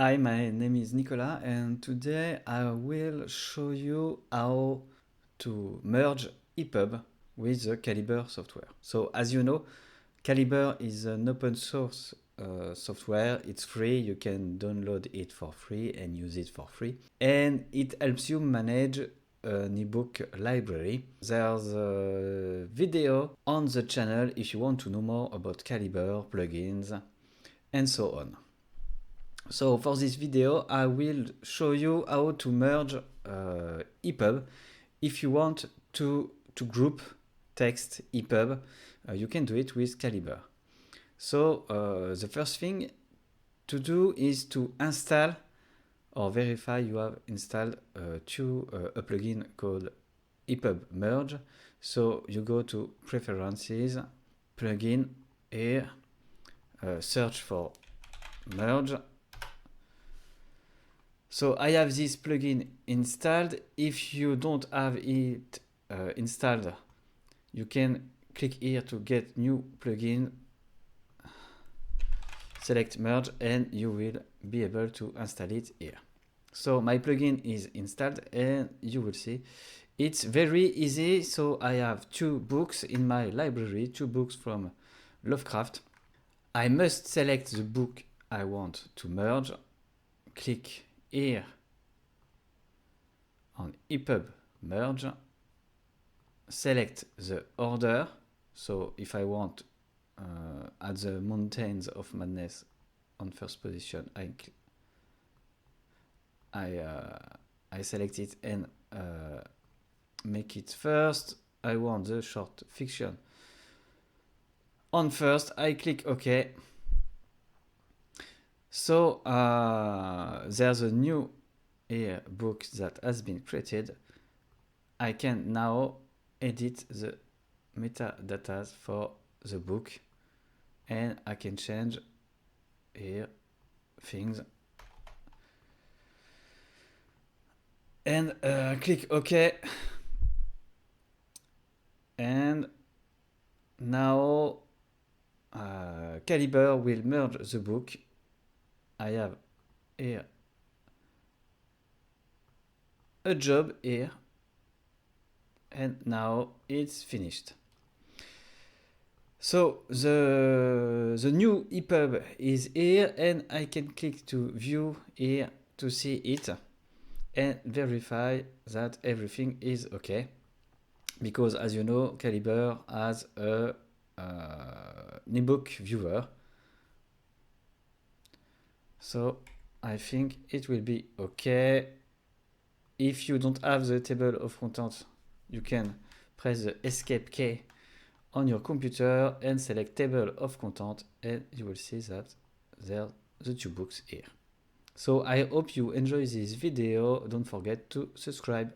Hi, my name is Nicolas, and today I will show you how to merge Epub with the Calibre software. So as you know, Calibre is an open source software. It's free. You can download it for free and use it for free. And it helps you manage an ebook library. There's a video on the channel if you want to know more about Calibre, plugins, and so on. So for this video, I will show you how to merge Epub. If you want to group text Epub, you can do it with Calibre. So the first thing to do is to install or verify you have installed a plugin called Epub Merge. So you go to Preferences, Plugin, here, search for Merge. So I have this plugin installed. If you don't have it installed, you can click here to get new plugin, select merge, and you will be able to install it here. So my plugin is installed and you will see it's very easy. So I have 2 books in my library, 2 books from Lovecraft. I must select the book I want to merge, click here on Epub merge, select the order. So if I want at the Mountains of Madness on first position, I select it and make it first. I want the short fiction on first. I click OK. So there's a new book that has been created. I can now edit the metadata for the book and I can change here things and click OK. And now Calibre will merge the book. I have here a job here, and now it's finished. So the new Epub is here, and I can click to view here to see it and verify that everything is okay, because as you know, Calibre has an ebook viewer. So I think it will be okay. If you don't have the table of contents, you can press the escape key on your computer and select table of content, and you will see that there are the 2 books here. So I hope you enjoy this video. Don't forget to subscribe.